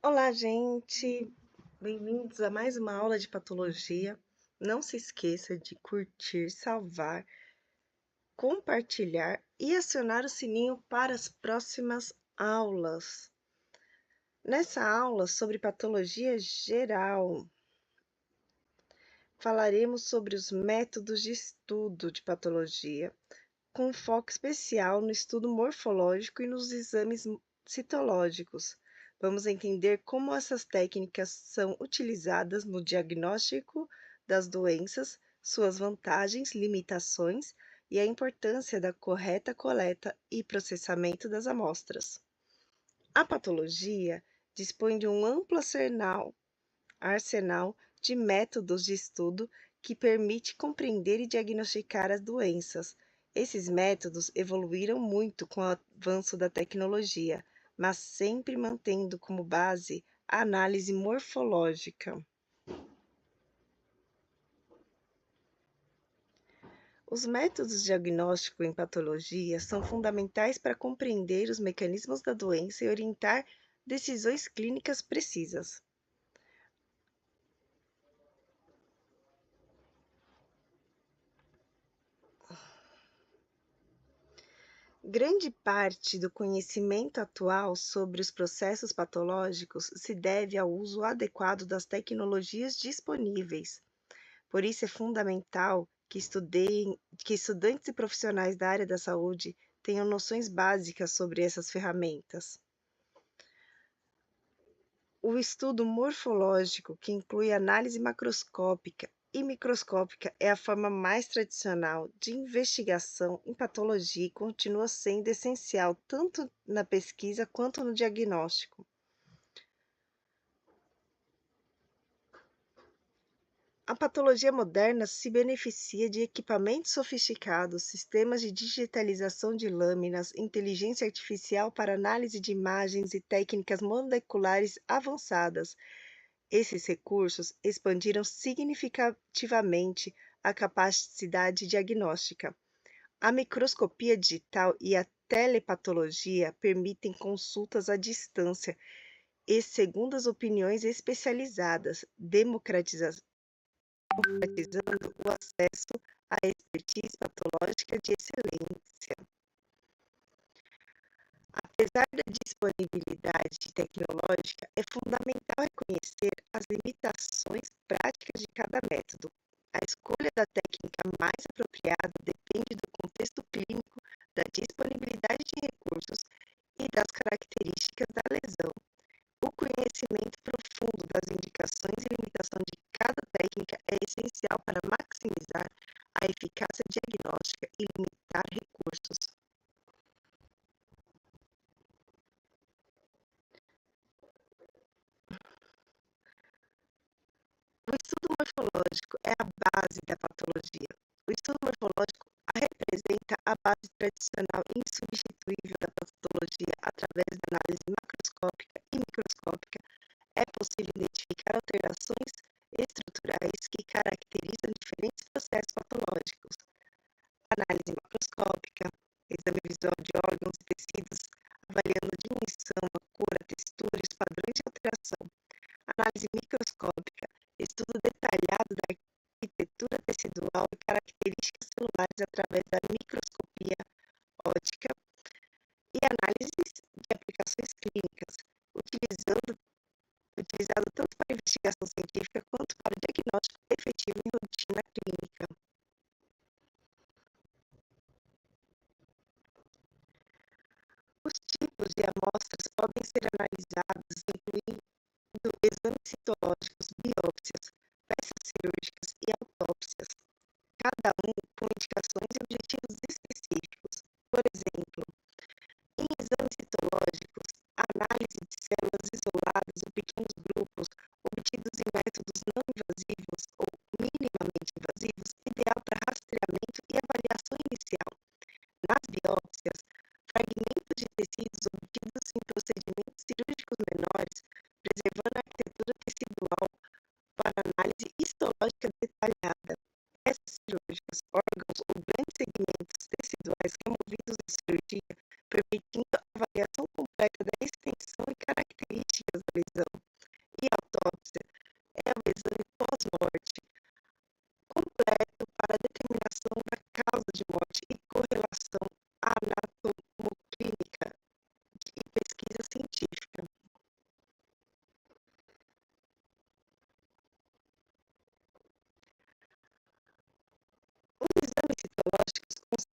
Olá, gente! Bem-vindos a mais uma aula de patologia. Não se esqueça de curtir, salvar, compartilhar e acionar o sininho para as próximas aulas. Nessa aula sobre patologia geral, falaremos sobre os métodos de estudo de patologia, com foco especial no estudo morfológico e nos exames citológicos. Vamos entender como essas técnicas são utilizadas no diagnóstico das doenças, suas vantagens, limitações e a importância da correta coleta e processamento das amostras. A patologia dispõe de um amplo arsenal de métodos de estudo que permite compreender e diagnosticar as doenças. Esses métodos evoluíram muito com o avanço da tecnologia, mas sempre mantendo como base a análise morfológica. Os métodos diagnósticos em patologia são fundamentais para compreender os mecanismos da doença e orientar decisões clínicas precisas. Grande parte do conhecimento atual sobre os processos patológicos se deve ao uso adequado das tecnologias disponíveis. Por isso é fundamental que estudantes e profissionais da área da saúde tenham noções básicas sobre essas ferramentas. O estudo morfológico, que inclui análise macroscópica e microscópica, é a forma mais tradicional de investigação em patologia e continua sendo essencial tanto na pesquisa quanto no diagnóstico. A patologia moderna se beneficia de equipamentos sofisticados, sistemas de digitalização de lâminas, inteligência artificial para análise de imagens e técnicas moleculares avançadas. Esses recursos expandiram significativamente a capacidade diagnóstica. A microscopia digital e a telepatologia permitem consultas à distância e segundas opiniões especializadas, democratizando o acesso à expertise patológica de excelência. Apesar da disponibilidade tecnológica, é fundamental reconhecer as limitações práticas de cada método. A escolha da técnica mais apropriada depende do contexto clínico, da disponibilidade de recursos e das características da lesão. O conhecimento profundo das indicações e limitação de cada técnica é essencial para maximizar a eficácia diagnóstica e limitar recursos. O estudo morfológico é a base da patologia. O estudo morfológico representa a base tradicional e insubstituível da patologia. Através da análise macroscópica e microscópica, é possível identificar alterações estruturais que caracterizam diferentes processos patológicos. Análise macroscópica, exame visual de órgãos e tecidos, avaliando a dimensão, a cor, a textura e os padrões de alteração. Análise microscópica, estudo detalhado da arquitetura tecidual e características celulares através da microscopia óptica e análises de aplicações clínicas, utilizado tanto para investigação científica quanto para diagnóstico efetivo em rotina clínica. Os tipos de amostras podem ser analisados, incluindo exames citológicos, biópsias, peças cirúrgicas e autópsias, cada um com indicações e objetivos específicos. Por exemplo, em exames citológicos, a análise de células isoladas ou pequenos grupos obtidos em métodos não invasivos ou minimamente invasivos, ideal para rastreamento e avaliação inicial. Nas biópsias, fragmentos de tecidos obtidos em procedimentos cirúrgicos menores, preservando a arquitetura tecidual para análise histológica detalhada. Peças cirúrgicas, órgãos ou grandes segmentos teciduais removidos da cirurgia, permitindo a avaliação completa da extensão e características da lesão.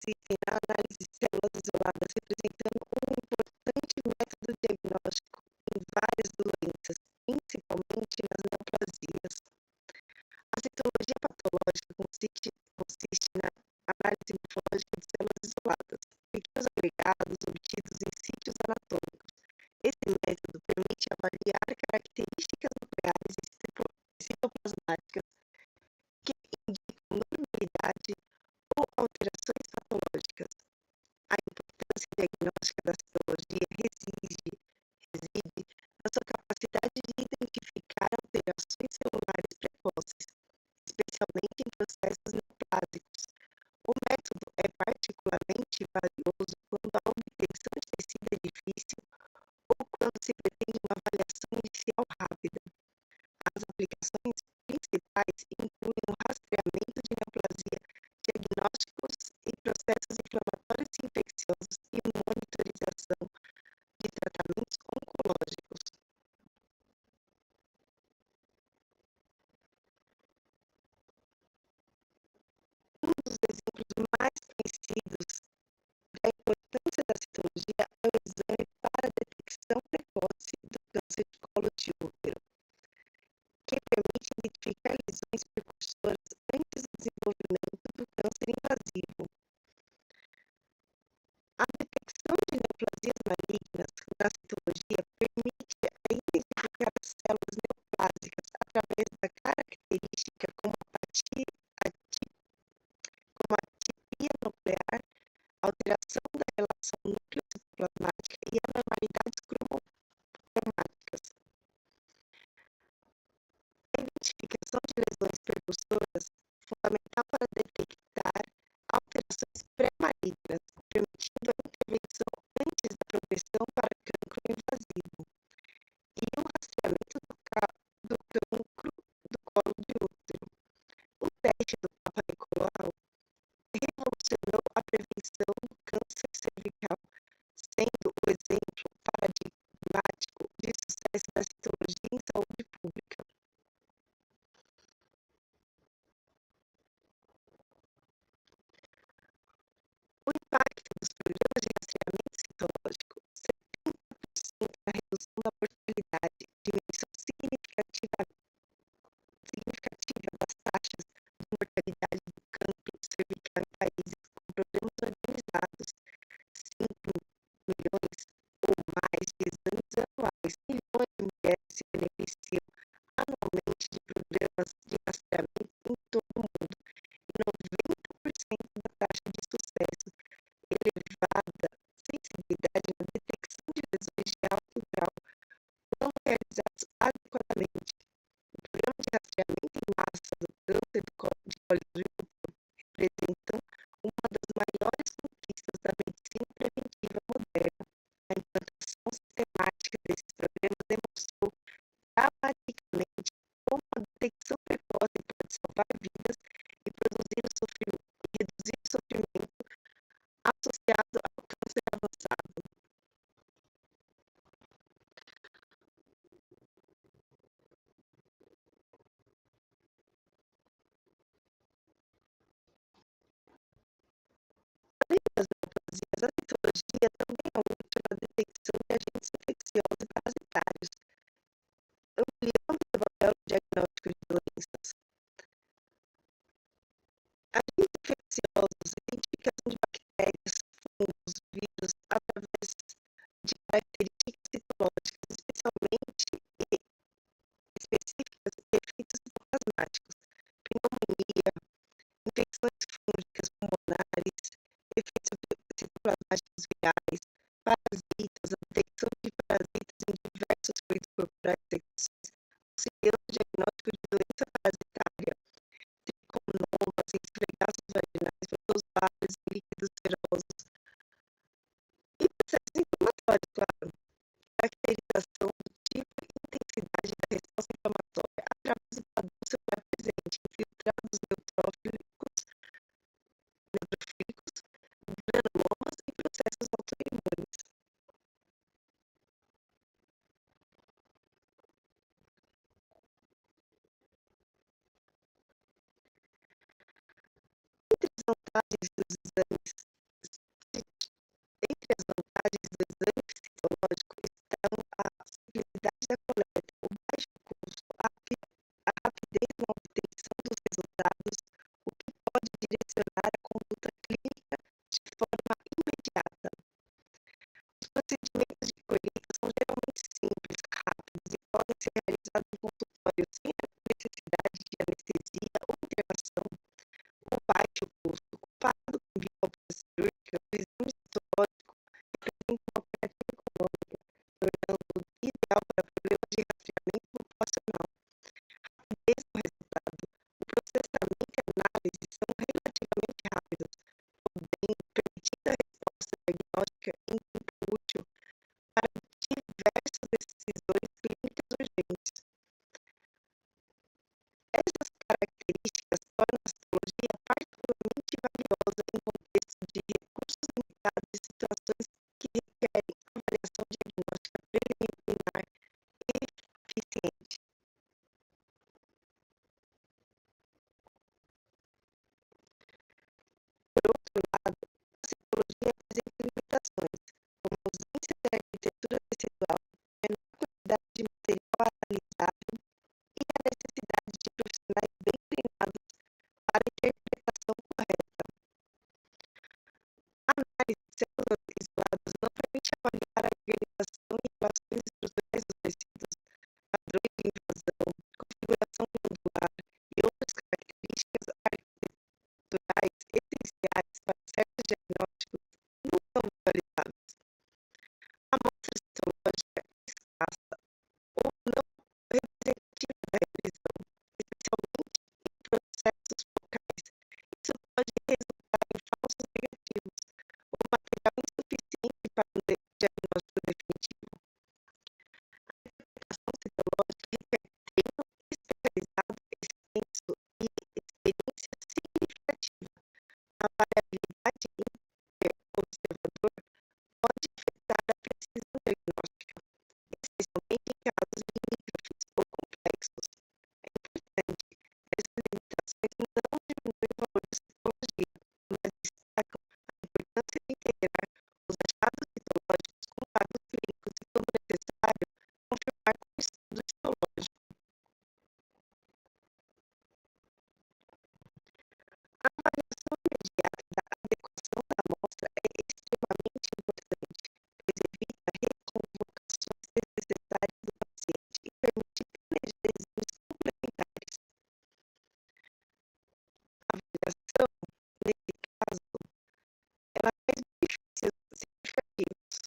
consistem na análise de células isoladas, representando um importante método diagnóstico em várias doenças, principalmente nas neoplasias. A citologia patológica consiste na análise morfológica de células isoladas, pequenos agregados obtidos em sítios anatômicos. Esse método permite avaliar características nucleares e citoplasmáticas que indicam normalidade ou alterações patológicas. A importância diagnóstica da citologia reside na sua capacidade de identificar alterações celulares precoces, especialmente em processos neoplásicos. O método é particularmente valioso quando a obtenção de tecido é difícil ou quando se pretende uma avaliação inicial rápida. As aplicações principais incluem o rastreamento de neoplasia, diagnósticos e processos inflamatórios e infecciosos e monitorização de tratamentos oncológicos. Um dos exemplos mais conhecidos da importância da citologia é o exame para a detecção precoce do câncer de colo de útero, que permite identificar lesões precursoras antes do desenvolvimento do câncer invasivo. A detecção de neoplasias malignas na citologia permite a identificar as células neoplásicas através da característica como a atipia nuclear, alteração da relação núcleo-citoplasmática e anormalidades cromáticas. A identificação de lesões precursoras é fundamental para detectar alterações pré-malignas, permitindo a intervenção antes da progressão para cancro invasivo, e o rastreamento do cancro do colo de útero. O teste do Papa Nicolau revolucionou a prevenção do câncer cervical, sendo o exemplo paradigmático de sucesso da citologia em saúde pública. O impacto dos programas de rastreamento citológico: 70% na redução da mortalidade, diminuição significativa das taxas de mortalidade do cancro cervical em países com programas organizados, 5 milhões ou mais de exames anuais. Milhões de mulheres se beneficiam anualmente de programas de rastreamento em todo o mundo, e 90% da taxa de sucesso, elevada sensibilidade na detecção de lesões de alto grau, quando realizados adequadamente. O programa de rastreamento em massa do câncer de colo de útero representa uma das maiores conquistas da medicina preventiva moderna. A implantação sistemática desses programas demonstrou dramaticamente como a detecção precoce pode salvar vidas e reduzir o sofrimento associado ao câncer avançado. Além das neoplasias, a citologia também é útil na detecção de agentes infecciosos e parasitários, ampliando o level diagnóstico de doenças. Agentes infecciosos, identificação de bactérias, fungos, vírus, através de características citológicas específicas e efeitos citoplasmáticos, pneumonia, infecções fúngicas pulmonares, efeitos citoplasmáticos virais, parasitas, a detecção de parasitas em diversos fluidos corporais e secreções, auxiliando o diagnóstico de doença parasitária, tricomonomas, esfregaços vaginais, protozoários e líquidos serosos, e processos inflamatórios, claro. Caracterização do tipo e intensidade da resposta inflamatória através do padrão celular presente, infiltrados neutrófilos, granulomas e processos autoimunes. da coleta, o baixo custo, a rapidez na obtenção dos resultados, o que pode direcionar a conduta clínica de forma imediata. Os procedimentos de colheita são geralmente simples, rápidos e podem ser realizados em consultório sem a necessidade de anestesia ou internação. O baixo custo, comparado com biópsia cirúrgica, o exame citológico representa uma alternativa econômica, tornando-o ideal para problemas de rastreamento populacional. Rapidez no resultado. O processamento e análise são relativamente rápidos, permitindo a resposta diagnóstica em tempo útil para diversas decisões clínicas urgentes. Essas características tornam a citologia particularmente valiosa em contexto de recursos limitados e situações que requerem avaliação diagnóstica preliminar eficiente. Por outro lado, a citologia apresenta limitações, como a ausência de arquitetura tecidual, menor quantidade de material analisável e a necessidade de profissionais bem treinados para a interpretação correta. A análise de células isoladas não permite avaliar a organização e relações estruturais dos tecidos, padrões de invasão, configuração glandular e outras características arquiteturais essenciais para certos diagnósticos não são visualizadas. A amostra citológica é escassa ou não representativa da revisão, especialmente em processos focais. Isso pode resultar em falsos negativos ou material insuficiente para um diagnóstico definitivo. A interpretação citológica requer treino especializado, extenso e experiência significativa. A variabilidade inter-observador pode afetar a precisão diagnóstica, especialmente em casos limítrofes ou complexos. É importante que essas limitações não diminuem o valor da citologia, mas destacam a importância de integrar os achados citológicos com dados clínicos e, quando necessário, confirmar com o estudo histológico. A avaliação imediata da adequação da amostra é extremamente importante, pois evita reconvocações desnecessárias do paciente e permite planejar exames complementares. A avaliação, nesse caso, ela faz benefícios significativos,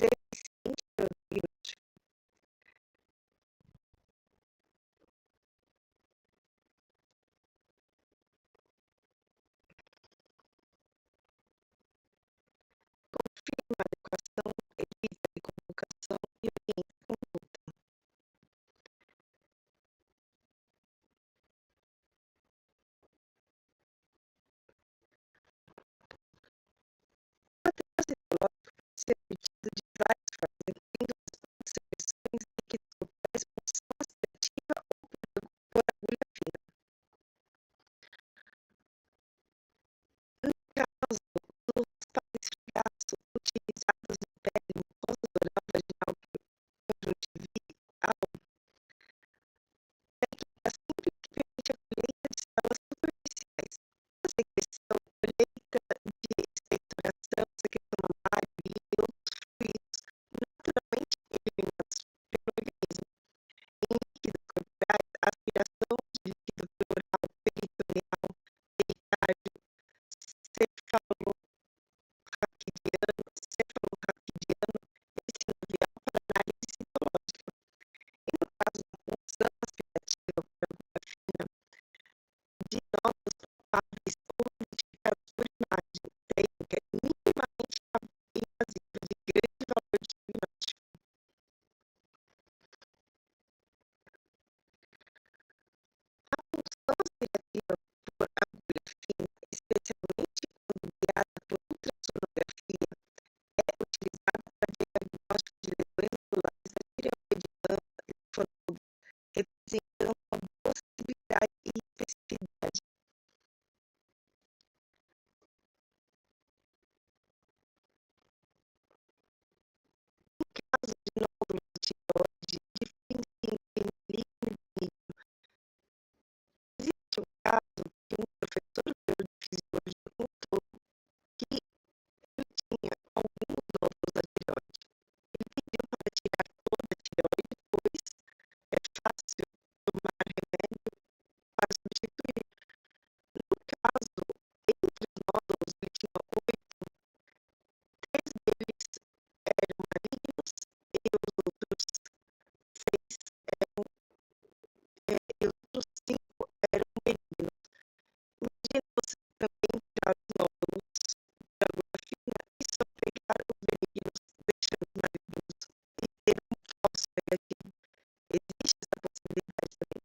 eficiente para o diagnóstico. Confirma a adequação, evita a reconvocação e orienta a conduta. O material citológico pode ser obtido de várias formas, incluindo as observações líquidas corporais com punção aspirativa ou por agulha fina. No caso do raspado esfregaço utilizados na pele mucosa oral, vaginal, conjuntival, técnica simples que permite a colheita de células superficiais. A secreção, colheita de expectoração, secreção mamária e outros fluidos naturalmente eliminados pelo organismo. Em líquidos corporais, a aspiração de líquido pleural, peritoneal, pericárdio, cefalorraquidiano e sinovial para análise citológica. E no caso da punção aspirativa por agulha fina, de nódulos palpáveis ou identificados por imagem, técnica minimamente invasiva de grande valor diagnóstico. A punção aspirativa por agulha fina, especialmente quando guiada por ultrassonografia, é utilizada para diagnóstico de lesões medulares da tireoide linfonodo, representando uma boa sensibilidade e especificidade. Em caso de nódulos de tireoide, para tirar toda a tireoide, pois é fácil tomar remédio para substituir. No caso, entre os nódulos ele tinha 8, 3 deles eram malignos e os outros 6 eram, e os outros 5 eram benignos. Imagine você também tirar os nódulos de agulha fina e só pegar os benignos, deixando os malignos e ter um falso negativo. Existe essa possibilidade também.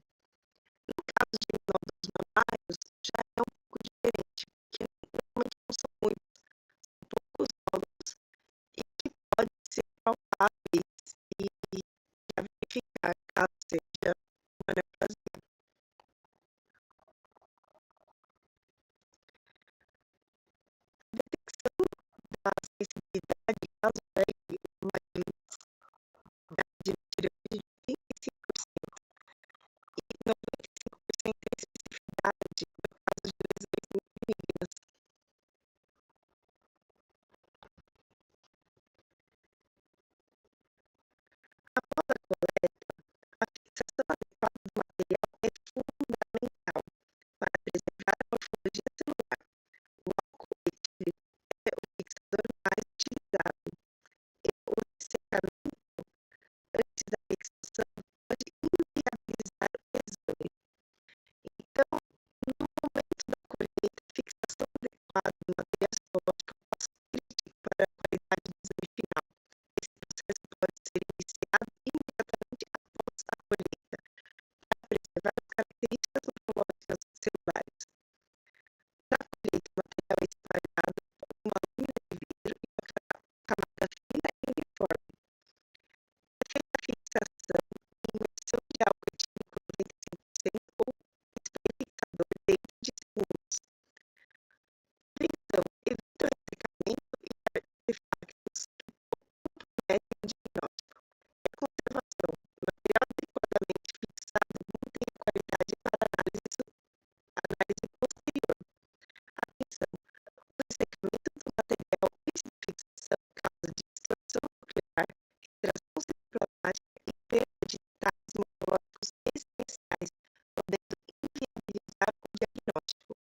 No caso de nódulos mamários, já é um pouco diferente, porque normalmente não são muitos, são poucos nódulos e que podem ser palpáveis e já verificar caso seja uma neoplasia. A detecção da sensibilidade caso pegue uma de tireoide de 35% e 95% de especificidade no caso de lesões benignas. Após a coleta, a fixação adequada do material é fundamental para preservar a morfologia celular. O álcool etílico é o fixador mais utilizado e o ressecamento antes da fixação pode inviabilizar o exame. Então, no momento da colheita, a fixação adequada do material histológico é um passo crítico para a qualidade do exame final. Esse processo pode ser iniciado imediatamente após a colheita, para preservar as características morfológicas celulares. Na colheita, o material é espalhado por uma lâmina de vidro em uma camada fina e uniforme. É feita a fixação em imersão de álcool etílico 95% ou spray fixador dentro de segundos. Atenção, evite o ressecamento e artefactos que comprometem o diagnóstico. É conservação. Material adequadamente fixado mantém a qualidade para análise posterior. Atenção, o ressecamento do material antes da fixação causa distorção nuclear, retração citoplasmática e perda de detalhes morfológicos essenciais, podendo inviabilizar o diagnóstico.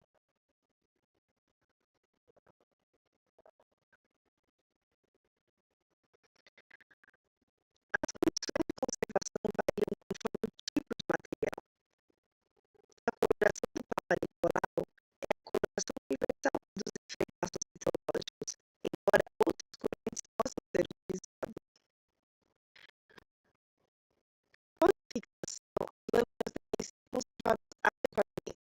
As condições de conservação variam conforme o tipo de material. A coloração do Papa Nicolau é a coloração universal dos efeitos citológicos, embora outros corantes possam ser utilizados. Após a fixação, as lâminas devem ser conservadas adequadamente.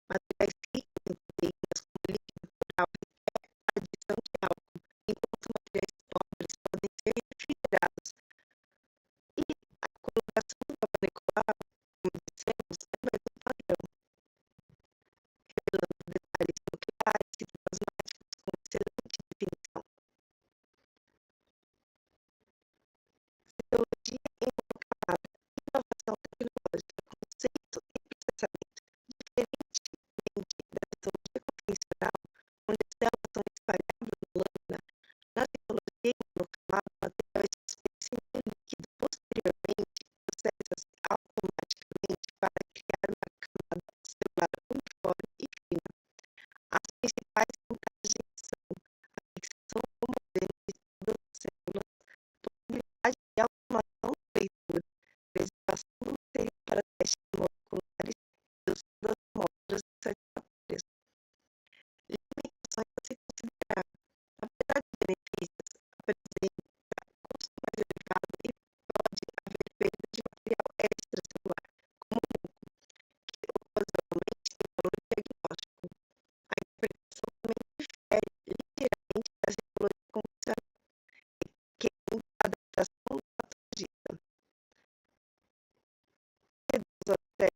Materiais ricos em proteínas, como líquido natural, requer a adição de álcool, enquanto materiais pobres podem ser refrigerados. E a coloração do Papa Nicolau, como dissemos, é mais um padrão, revelando detalhes nucleares e plasmáticos com excelente definição. Citologia em monocamada, inovação tecnológica, conceito e processamento. Diferentemente da citologia convencional, onde as células são espalhadas na lâmina, na citologia em monocamada, o material é suspenso em meio líquido. Posteriormente, processa-se automaticamente para criar uma camada celular uniforme e fina. As principais vantagens são a fixação homogênea de todas as células, possibilidade de automação da leitura, preservação do material para testes moleculares e uso das amostras satisfatórias. Limitações a se considerar. Apesar dos benefícios, apresenta custo mais elevado e pode haver perda de material extracelular, como o muco, que ocasionalmente tem valor diagnóstico. A interpretação também difere ligeiramente da citologia convencional, requerendo adaptação do patologista. Reduz até